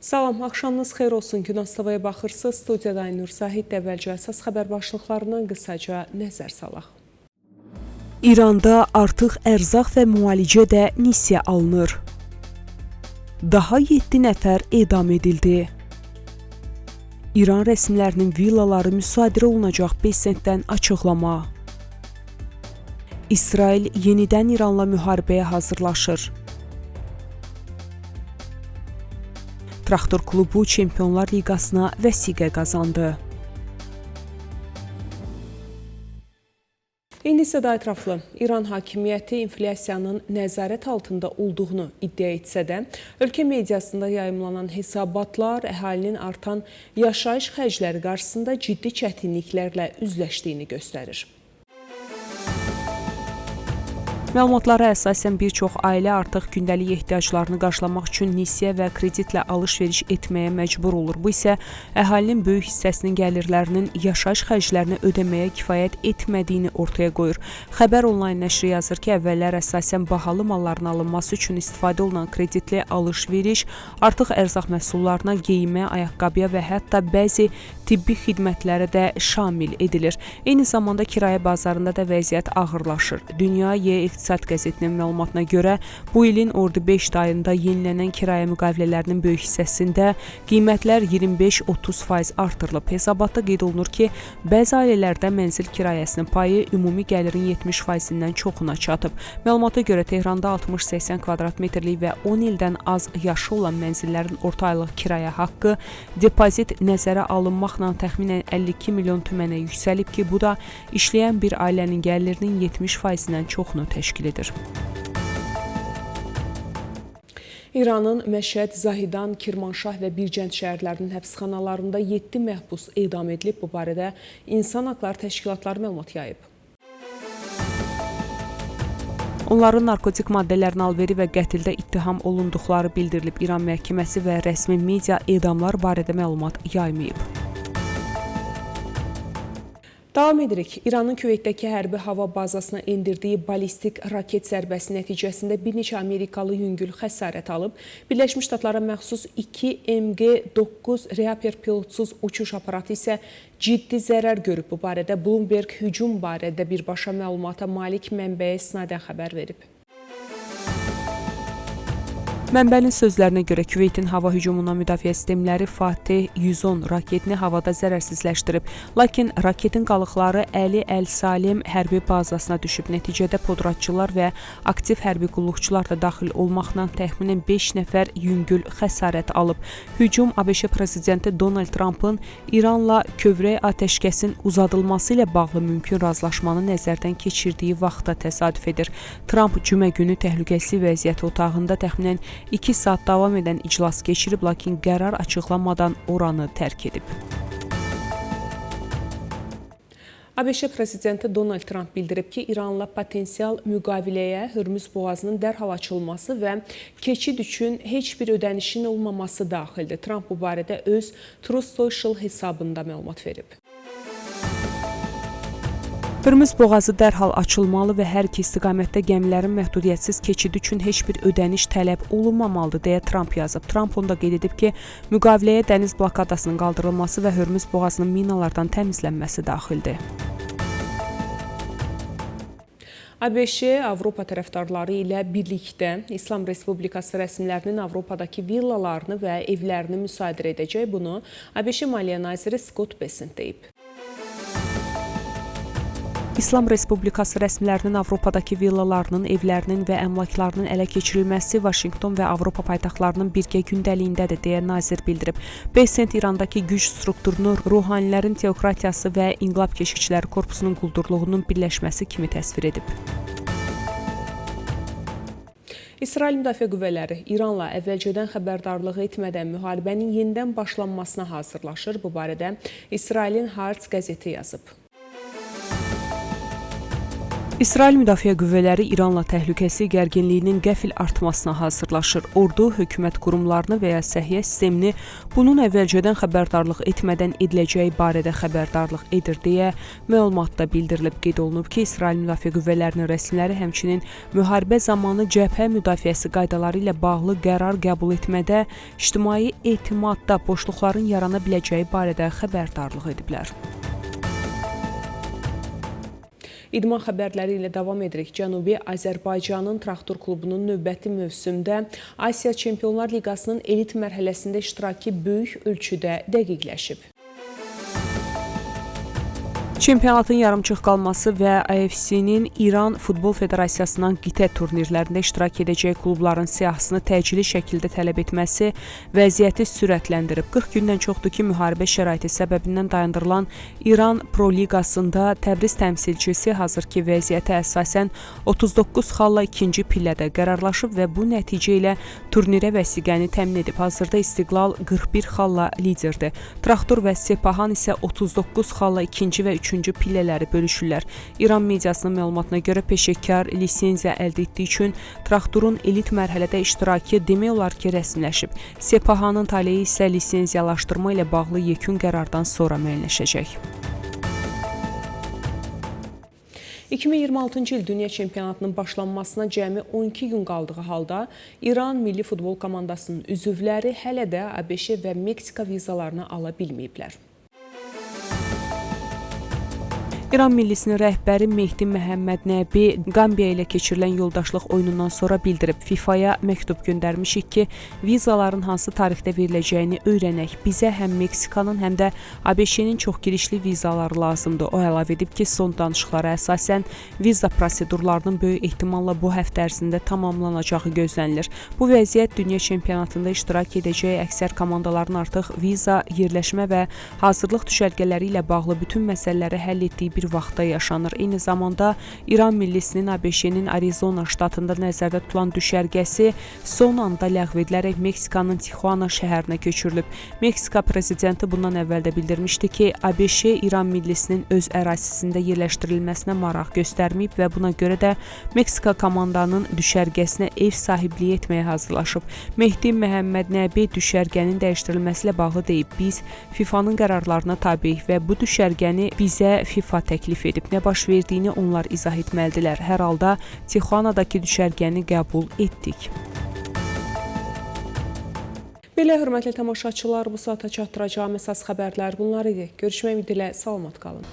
Salam, axşamınız xeyir olsun. Gün Astavaya baxırsınız. Studiyada Aynur Zahid, əvvəlcə əsas xəbər başlıqlarından qısaca nəzər salaq. İranda artıq ərzaq və müalicə də nisyə alınır. Daha 7 nəfər edam edildi. İran rəsmilərinin villaları müsadirə olunacaq 5 sentdən açıqlama. İsrail yenidən İranla müharibəyə hazırlaşır. Traktor klubu Çempionlar Liqasına vəsiqə qazandı. İndi isə daha ətraflı. İran hakimiyyəti inflyasiyanın nəzarət altında olduğunu iddia etsə də, ölkə mediasında yayımlanan hesabatlar əhalinin artan yaşayış xərcləri qarşısında ciddi çətinliklərlə üzləşdiyini göstərir. Məlumatlara əsasən bir çox ailə artıq gündəlik ehtiyaclarını qarşılamaq üçün nisyə və kreditlə alış-veriş etməyə məcbur olur. Bu isə əhalinin böyük hissəsinin gəlirlərinin yaşayış xərclərini ödəməyə kifayət etmədiyini ortaya qoyur. Xəbər onlayn nəşri yazır ki, əvvəllər əsasən bahalı malların alınması üçün istifadə olunan kreditli alış-veriş artıq ərzaq məhsullarına, geyimə, ayaqqabıya və hətta bəzi tibbi xidmətlərə də şamil edilir. Eyni zamanda kirayə bazarında da vəziyyət ağırlaşır. Dünya İqtisad qəzetinin məlumatına görə, bu ilin ordu 5 ayında yenilənən kirayə müqavilələrinin böyük hissəsində qiymətlər 25-30% artırılıb. Hesabatda qeyd olunur ki, bəzi ailələrdə mənzil kirayəsinin payı ümumi gəlirin 70%-dən çoxuna çatıb. Məlumata görə Tehranda 60-80 kvadrat metrlik və 10 ildən az yaşı olan mənzillərin orta aylıq kirayə haqqı depozit nəzərə alınmaqla təxminən 52 milyon tümənə yüksəlib ki, bu da işləyən bir ailənin gəlirinin 70%-dən çoxunu təşkil edir. İranın Məşəd, Zahidan, Kirmanşah və Bircənd şəhərlərinin həbsxanalarında 7 məhbus edam edilib. Bu barədə İnsan Haqları Təşkilatları məlumat yayıb. Onların narkotik maddələrin alveri və qətildə ittiham olunduqları bildirilib. İran məhkəməsi və rəsmi media edamlar barədə məlumat yaymayıb. Davam edirik. İranın Küveytdəki hərbi hava bazasına endirdiyi balistik raket zərbəsi nəticəsində bir neçə Amerikalı yüngül xəsarət alıb. Birləşmiş Ştatlara məxsus 2 MQ-9 Reaper pilotsuz uçuş aparatı isə ciddi zərər görüb. Bu barədə Bloomberg hücum barədə birbaşa məlumata malik mənbəyə isnadən xəbər verib. Mənbənin sözlərinə görə Küveytin hava hücumundan müdafiə sistemləri Fatih 110 raketini havada zərərsizləşdirib. Lakin raketin qalıqları Əli Əl-Salim hərbi bazasına düşüb. Nəticədə podratçılar və aktiv hərbi qulluqçular da daxil olmaqla təxminən 5 nəfər yüngül xəsarət alıb. Hücum ABŞ prezidenti Donald Trumpın İranla kövrək atəşkəsin uzadılması ilə bağlı mümkün razılaşmanı nəzərdən keçirdiyi vaxtda təsadüf edir. Trump cümə günü təhlükəsizlik vəziyyəti otağında təxminən 2 saat davam edən iclas keçirib, lakin qərar açıqlamadan oranı tərk edib. ABŞ prezidenti Donald Trump bildirib ki, İranla potensial müqaviləyə Hörmüz boğazının dərhal açılması və keçid üçün heç bir ödənişin olmaması daxildir. Trump bu barədə öz Truth Social hesabında məlumat verib. Hörmüz boğazı dərhal açılmalı və hər iki istiqamətdə gəmilərin məhdudiyyətsiz keçidi üçün heç bir ödəniş tələb olunmamalıdır, deyə Trump yazıb. Trump onda qeyd edib ki, müqaviləyə dəniz blokadasının qaldırılması və Hörmüz boğazının minalardan təmizlənməsi daxildir. ABŞ Avropa tərəfdarları ilə birlikdə İslam Respublikası rəsmilərinin Avropadakı villalarını və evlərini müsadirə edəcək. Bunu ABŞ Maliyyə naziri Scott Bessent deyib. İslam Respublikası rəsmilərinin Avropadakı villalarının, evlərinin və əmlaklarının ələ keçirilməsi Vaşinqton və Avropa paytaxtlarının birgə gündəliyindədir, deyə nazir bildirib. Bessent İrandakı güc strukturunu ruhanilərin teokratiyası və İnqilab Keşikçiləri Korpusunun quldurluğunun birləşməsi kimi təsvir edib. İsrail Müdafiə Qüvvələri İranla əvvəlcədən xəbərdarlıq etmədən müharibənin yenidən başlanmasına hazırlaşır. Bu barədə İsrailin Haaretz qəzeti yazıb. İsrail Müdafiə Qüvvələri İranla təhlükəsizlik gərginliyinin qəfil artmasına hazırlaşır. Ordu, hökumət qurumlarını və ya səhiyyə sistemini bunun əvvəlcədən xəbərdarlıq etmədən ediləcəyi barədə xəbərdarlıq edir deyə məlumatda bildirilib. Qeyd olunub ki, İsrail Müdafiə Qüvvələrinin rəsmiləri həmçinin müharibə zamanı cəbhə müdafiəsi qaydaları ilə bağlı qərar qəbul etmədə ictimai etimadda boşluqların yarana biləcəyi barədə xəbərdarlıq ediblər. İdman xəbərləri ilə davam edirik. Cənubi Azərbaycanın traktor klubunun növbəti mövsümdə Asiya Çempionlar Liqasının elit mərhələsində iştirakı böyük ölçüdə dəqiqləşib. Çempionatın yarımçıq qalması və AFC-nin İran Futbol Federasiyasından qitə turnirlərində iştirak edəcək klubların siyahısını təcili şəkildə tələb etməsi vəziyyəti sürətləndirib. 40 gündən çoxdur ki, müharibə şəraiti səbəbindən dayandırılan İran Pro Liqasında Təbriz təmsilçisi hazırki vəziyyətə əsasən 39 xalla ikinci pillədə qərarlaşıb və bu nəticə ilə turnirə vəsiqəni təmin edib. Hazırda İstiqlal 41 xalla liderdir. Traktor və Sepahan isə 39 xalla ikinci və üçüncü pillələri bölüşürlər. İran mediasının məlumatına görə peşəkar lisenziya əldə etdiyi üçün traktorun elit mərhələdə iştirakı demək olar ki, rəsmiləşib. Sepahanın taleyi isə lisenziyalaşdırma ilə bağlı yekun qərardan sonra müəyyənləşəcək. 2026-cı il Dünya Çempionatının başlanmasına cəmi 12 gün qaldığı halda İran milli futbol komandasının üzvləri hələ də ABŞ və Meksika vizalarını ala bilməyiblər. İran millisinin rəhbəri Mehdi Məhəmməd Nəbi Qambiya ilə keçirilən yoldaşlıq oyunundan sonra bildirib. FIFA-ya məktub göndərmişik ki, vizaların hansı tarixdə veriləcəyini öyrənək. Bizə həm Meksikanın, həm də ABŞ-nin çox girişli vizaları lazımdır. O əlavə edib ki, son danışıqlara əsasən viza prosedurlarının böyük ehtimalla bu həftə ərzində tamamlanacağı gözlənilir. Bu vəziyyət Dünya Çempionatında iştirak edəcək əksər komandaların artıq viza, yerləşmə və hazırlıq düşərgələri ilə bağlı bütün məsələləri həll etdiyi bir vaxtda yaşanır. Eyni zamanda İran millisinin ABŞ-nin Arizona ştatında nəzərdə tutulan düşərgəsi son anda ləğv edilərək Meksikanın Tijuana şəhərinə köçürülüb. Meksika prezidenti bundan əvvəl də bildirmişdi ki, ABŞ İran millisinin öz ərazisində yerləşdirilməsinə maraq göstərməyib və buna görə də Meksika komandanın düşərgəsinə ev sahibliyi etməyə hazırlaşıb. Mehdi Məhəmməd Nəbi düşərgənin dəyişdirilməsi ilə bağlı deyib. Biz FIFA-nın qərarlarına tabeyik və bu düşərgəni bizə FIFA təklif edib. Nə baş verdiyini onlar izah etməlidirlər. Hər halda Tijuanadakı düşərgəni qəbul etdik. Belə hörmətli tamaşaçılar, bu saata çatdıracağım əsas xəbərlər bunlar idi. Görüşmək ümidi ilə salamat qalın.